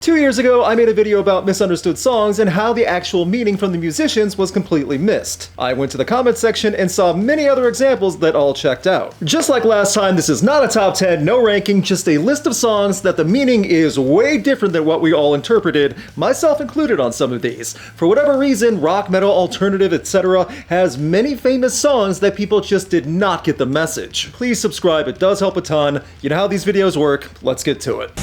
2 years ago, I made a video about misunderstood songs and how the actual meaning from the musicians was completely missed. I went to the comments section and saw many other examples that all checked out. Just like last time, this is not a top 10, no ranking, just a list of songs that the meaning is way different than what we all interpreted, myself included on some of these. For whatever reason, rock, metal, alternative, etc. has many famous songs that people just did not get the message. Please subscribe, it does help a ton. You know how these videos work, let's get to it.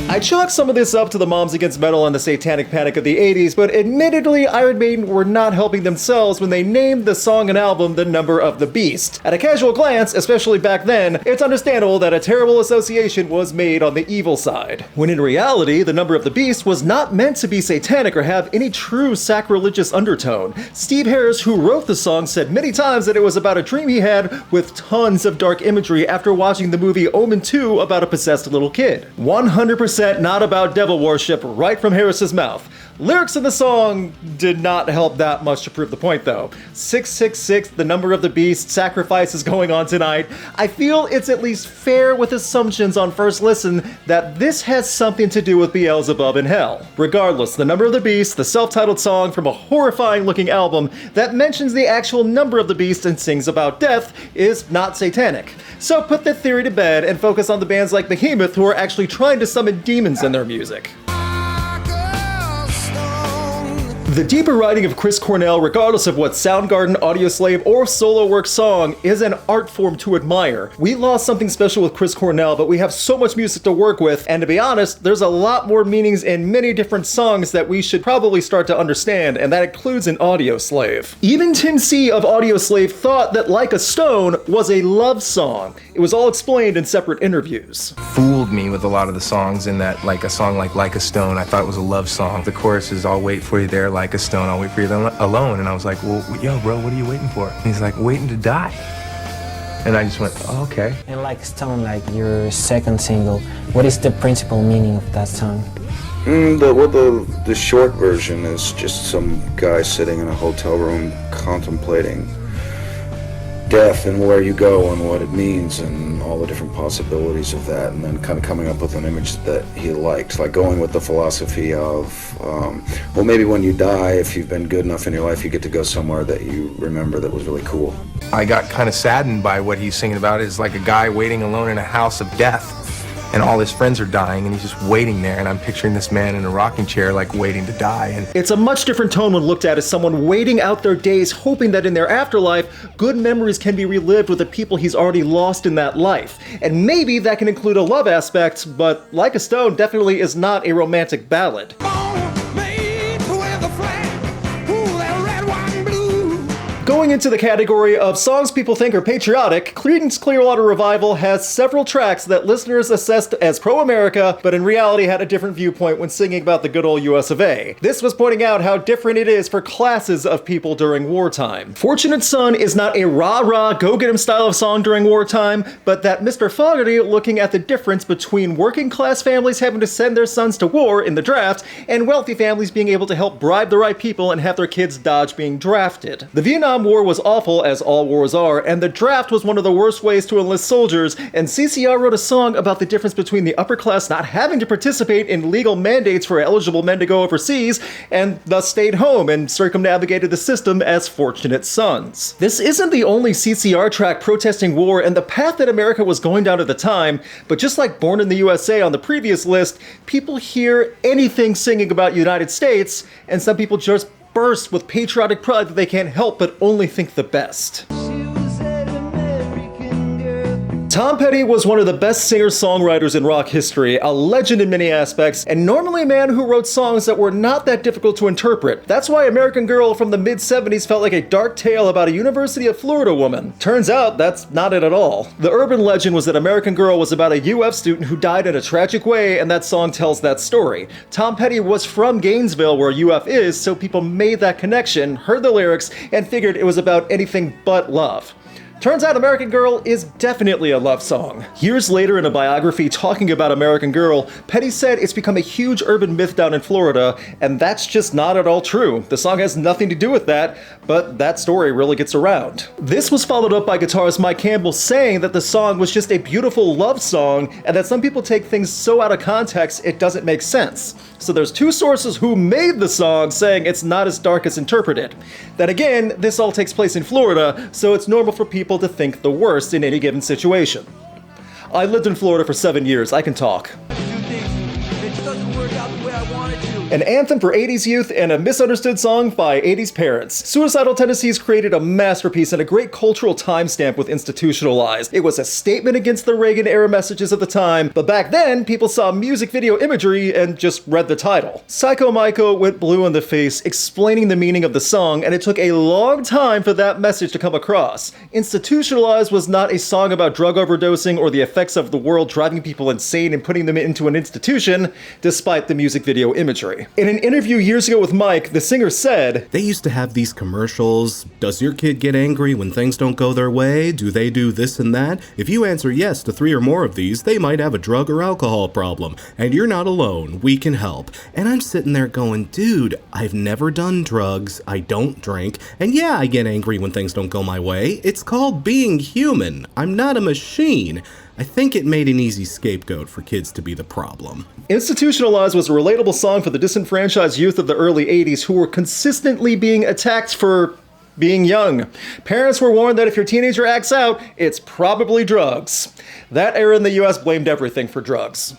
I chalk some of this up to the Moms Against Metal and the Satanic Panic of the 80s, but admittedly, Iron Maiden were not helping themselves when they named the song and album The Number of the Beast. At a casual glance, especially back then, it's understandable that a terrible association was made on the evil side. When in reality, The Number of the Beast was not meant to be satanic or have any true sacrilegious undertone. Steve Harris, who wrote the song, said many times that it was about a dream he had with tons of dark imagery after watching the movie Omen 2 about a possessed little kid. 100% not about devil worship, right from Harris's mouth. Lyrics in the song did not help that much to prove the point though. 666, the number of the beast, sacrifice is going on tonight. I feel it's at least fair with assumptions on first listen that this has something to do with Beelzebub in hell. Regardless, The Number of the Beast, the self-titled song from a horrifying looking album that mentions the actual number of the beast and sings about death, is not satanic. So put that theory to bed and focus on the bands like Behemoth who are actually trying to summon demons in their music. The deeper writing of Chris Cornell, regardless of what Soundgarden, Audioslave, or solo work song, is an art form to admire. We lost something special with Chris Cornell, but we have so much music to work with, and to be honest, there's a lot more meanings in many different songs that we should probably start to understand, and that includes an Audioslave. Even Tim C. of Audioslave thought that Like a Stone was a love song. It was all explained in separate interviews. Fooled me with a lot of the songs in that, like a song like a Stone, I thought it was a love song. The chorus is, I'll wait for you there like a stone, I'll wait for you alone. And I was like, well, yo, bro, what are you waiting for? And he's like, waiting to die. And I just went, oh, okay. And Like a Stone, like your second single, what is the principal meaning of that song? The short version is just some guy sitting in a hotel room contemplating death and where you go and what it means and all the different possibilities of that, and then kind of coming up with an image that he liked, like going with the philosophy of, well, maybe when you die, if you've been good enough in your life, you get to go somewhere that you remember that was really cool. I got kind of saddened by what he's singing about. Is like a guy waiting alone in a house of death, and all his friends are dying, and he's just waiting there, and I'm picturing this man in a rocking chair, like, waiting to die. And it's a much different tone when looked at as someone waiting out their days, hoping that in their afterlife, good memories can be relived with the people he's already lost in that life. And maybe that can include a love aspect, but Like a Stone definitely is not a romantic ballad. Going into the category of songs people think are patriotic, Creedence Clearwater Revival has several tracks that listeners assessed as pro-America, but in reality had a different viewpoint when singing about the good old US of A. This was pointing out how different it is for classes of people during wartime. Fortunate Son is not a rah-rah, go-get-em style of song during wartime, but that Mr. Fogarty looking at the difference between working class families having to send their sons to war in the draft, and wealthy families being able to help bribe the right people and have their kids dodge being drafted. The Vietnam War was awful, as all wars are, and the draft was one of the worst ways to enlist soldiers, and CCR wrote a song about the difference between the upper class not having to participate in legal mandates for eligible men to go overseas, and thus stayed home and circumnavigated the system as fortunate sons. This isn't the only CCR track protesting war and the path that America was going down at the time, but just like Born in the USA on the previous list, people hear anything singing about United States, and some people just burst with patriotic pride that they can't help but only think the best. Tom Petty was one of the best singer-songwriters in rock history, a legend in many aspects, and normally a man who wrote songs that were not that difficult to interpret. That's why American Girl from the mid-70s felt like a dark tale about a University of Florida woman. Turns out, that's not it at all. The urban legend was that American Girl was about a UF student who died in a tragic way, and that song tells that story. Tom Petty was from Gainesville, where UF is, so people made that connection, heard the lyrics, and figured it was about anything but love. Turns out American Girl is definitely a love song. Years later in a biography talking about American Girl, Petty said it's become a huge urban myth down in Florida, and that's just not at all true. The song has nothing to do with that, but that story really gets around. This was followed up by guitarist Mike Campbell saying that the song was just a beautiful love song, and that some people take things so out of context it doesn't make sense. So there's two sources who made the song saying it's not as dark as interpreted. Then again, this all takes place in Florida, so it's normal for people to think the worst in any given situation. I lived in Florida for 7 years, I can talk. An anthem for 80s youth and a misunderstood song by 80s parents. Suicidal Tendencies created a masterpiece and a great cultural timestamp with Institutionalized. It was a statement against the Reagan-era messages of the time, but back then, people saw music video imagery and just read the title. Psycho Maiko went blue in the face explaining the meaning of the song, and it took a long time for that message to come across. Institutionalized was not a song about drug overdosing or the effects of the world driving people insane and putting them into an institution, despite the music video imagery. In an interview years ago with Mike, the singer said, "They used to have these commercials. Does your kid get angry when things don't go their way? Do they do this and that? If you answer yes to 3 or more of these, they might have a drug or alcohol problem. And you're not alone. We can help." And I'm sitting there going, dude, I've never done drugs. I don't drink. And yeah, I get angry when things don't go my way. It's called being human. I'm not a machine. I think it made an easy scapegoat for kids to be the problem. Institutionalized was a relatable song for the disenfranchised youth of the early 80s who were consistently being attacked for being young. Parents were warned that if your teenager acts out, it's probably drugs. That era in the US blamed everything for drugs.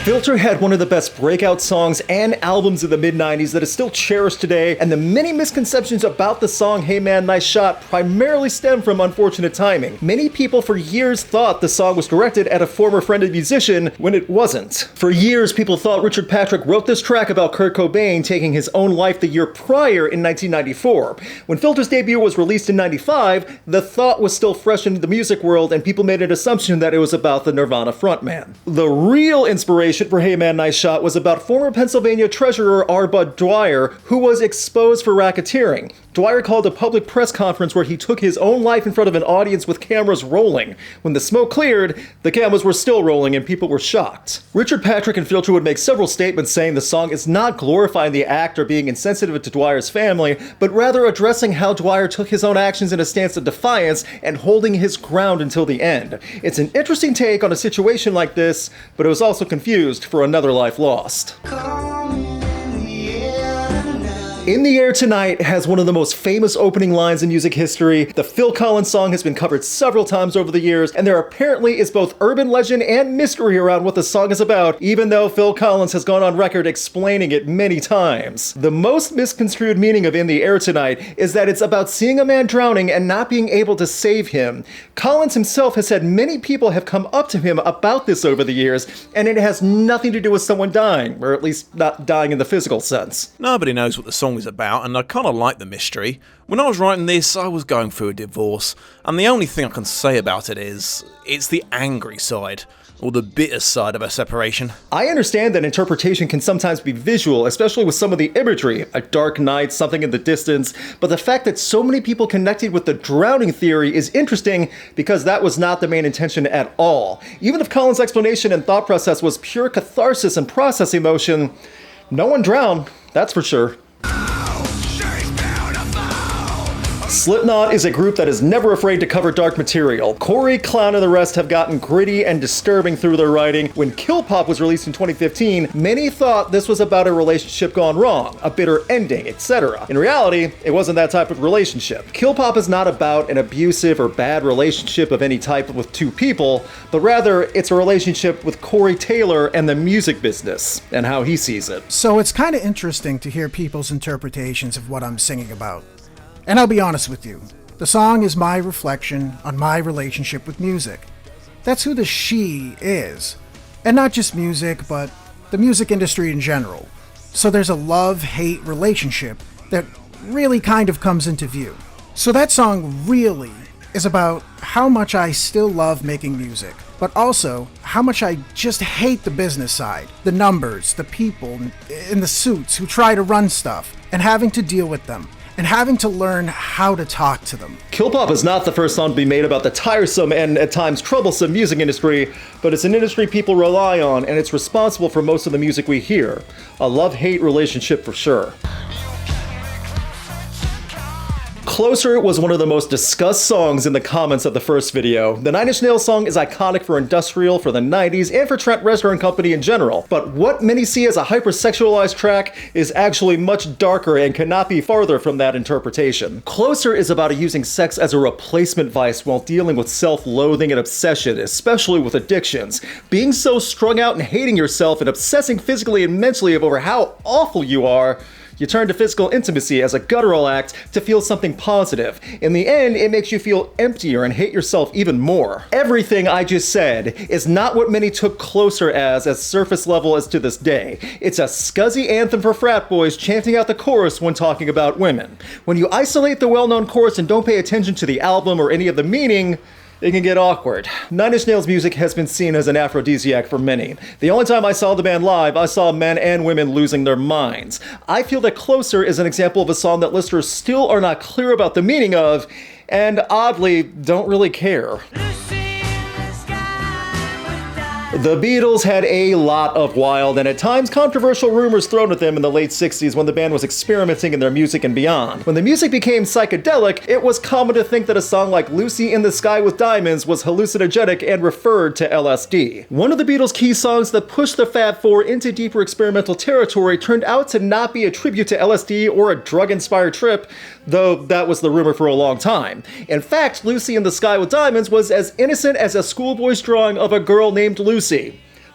Filter had one of the best breakout songs and albums of the mid-90s that is still cherished today, and the many misconceptions about the song Hey Man, Nice Shot primarily stem from unfortunate timing. Many people for years thought the song was directed at a former friend and musician when it wasn't. For years, people thought Richard Patrick wrote this track about Kurt Cobain taking his own life the year prior in 1994. When Filter's debut was released in 95, the thought was still fresh in the music world and people made an assumption that it was about the Nirvana frontman. The real inspiration for Hey Man, Nice Shot was about former Pennsylvania treasurer R. Bud Dwyer, who was exposed for racketeering. Dwyer called a public press conference where he took his own life in front of an audience with cameras rolling. When the smoke cleared, the cameras were still rolling and people were shocked. Richard Patrick and Filter would make several statements saying the song is not glorifying the act or being insensitive to Dwyer's family, but rather addressing how Dwyer took his own actions in a stance of defiance and holding his ground until the end. It's an interesting take on a situation like this, but it was also confused for another life lost. In the Air Tonight has one of the most famous opening lines in music history. The Phil Collins song has been covered several times over the years, and there apparently is both urban legend and mystery around what the song is about, even though Phil Collins has gone on record explaining it many times. The most misconstrued meaning of In the Air Tonight is that it's about seeing a man drowning and not being able to save him. Collins himself has said many people have come up to him about this over the years, and it has nothing to do with someone dying, or at least not dying in the physical sense. Nobody knows what the song is about, and I kind of like the mystery. When I was writing this, I was going through a divorce, and the only thing I can say about it is, it's the angry side, or the bitter side of a separation. I understand that interpretation can sometimes be visual, especially with some of the imagery, a dark night, something in the distance, but the fact that so many people connected with the drowning theory is interesting because that was not the main intention at all. Even if Collins' explanation and thought process was pure catharsis and process emotion, no one drowned, that's for sure. Slipknot is a group that is never afraid to cover dark material. Corey, Clown, and the rest have gotten gritty and disturbing through their writing. When Killpop was released in 2015, many thought this was about a relationship gone wrong, a bitter ending, etc. In reality, it wasn't that type of relationship. Killpop is not about an abusive or bad relationship of any type with two people, but rather it's a relationship with Corey Taylor and the music business, and how he sees it. So it's kind of interesting to hear people's interpretations of what I'm singing about. And I'll be honest with you, the song is my reflection on my relationship with music. That's who the she is. And not just music, but the music industry in general. So there's a love-hate relationship that really kind of comes into view. So that song really is about how much I still love making music, but also how much I just hate the business side, the numbers, the people in the suits who try to run stuff, and having to deal with them. and having to learn how to talk to them. Killpop is not the first song to be made about the tiresome and at times troublesome music industry, but it's an industry people rely on, and it's responsible for most of the music we hear. A love-hate relationship for sure. Closer was one of the most discussed songs in the comments of the first video. The Nine Inch Nails song is iconic for industrial, for the 90s, and for Trent Reznor and company in general. But what many see as a hypersexualized track is actually much darker and cannot be farther from that interpretation. Closer is about using sex as a replacement vice while dealing with self-loathing and obsession, especially with addictions. Being so strung out and hating yourself and obsessing physically and mentally over how awful you are, you turn to physical intimacy as a guttural act to feel something positive. In the end, it makes you feel emptier and hate yourself even more. Everything I just said is not what many took Closer as surface level as to this day. It's a scuzzy anthem for frat boys chanting out the chorus when talking about women. When you isolate the well-known chorus and don't pay attention to the album or any of the meaning, it can get awkward. Nine Inch Nails music has been seen as an aphrodisiac for many. The only time I saw the band live, I saw men and women losing their minds. I feel that Closer is an example of a song that listeners still are not clear about the meaning of, and oddly, don't really care. The Beatles had a lot of wild and at times controversial rumors thrown at them in the late 60s when the band was experimenting in their music and beyond. When the music became psychedelic, it was common to think that a song like Lucy in the Sky with Diamonds was hallucinogenic and referred to LSD. One of the Beatles' key songs that pushed the Fab Four into deeper experimental territory turned out to not be a tribute to LSD or a drug-inspired trip, though that was the rumor for a long time. In fact, Lucy in the Sky with Diamonds was as innocent as a schoolboy's drawing of a girl named Lucy.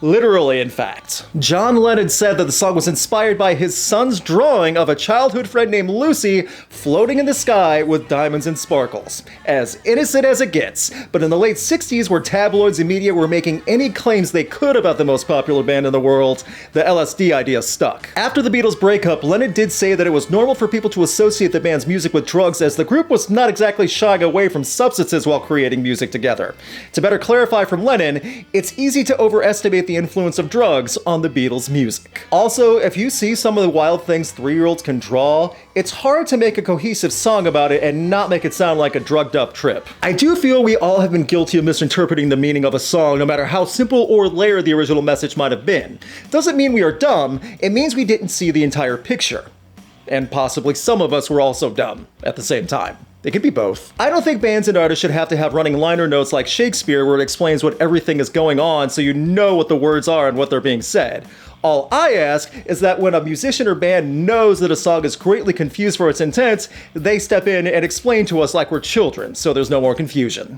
Literally, in fact. John Lennon said that the song was inspired by his son's drawing of a childhood friend named Lucy floating in the sky with diamonds and sparkles. As innocent as it gets. But in the late 60s, where tabloids and media were making any claims they could about the most popular band in the world, the LSD idea stuck. After the Beatles' breakup, Lennon did say that it was normal for people to associate the band's music with drugs, as the group was not exactly shying away from substances while creating music together. To better clarify from Lennon, it's easy to overestimate the influence of drugs on the Beatles' music. Also, if you see some of the wild things 3-year-olds can draw, it's hard to make a cohesive song about it and not make it sound like a drugged up trip. I do feel we all have been guilty of misinterpreting the meaning of a song, no matter how simple or layered the original message might have been. Doesn't mean we are dumb, it means we didn't see the entire picture. And possibly some of us were also dumb at the same time. It can be both. I don't think bands and artists should have to have running liner notes like Shakespeare where it explains what everything is going on so you know what the words are and what they're being said. All I ask is that when a musician or band knows that a song is greatly confused for its intent, they step in and explain to us like we're children, so there's no more confusion.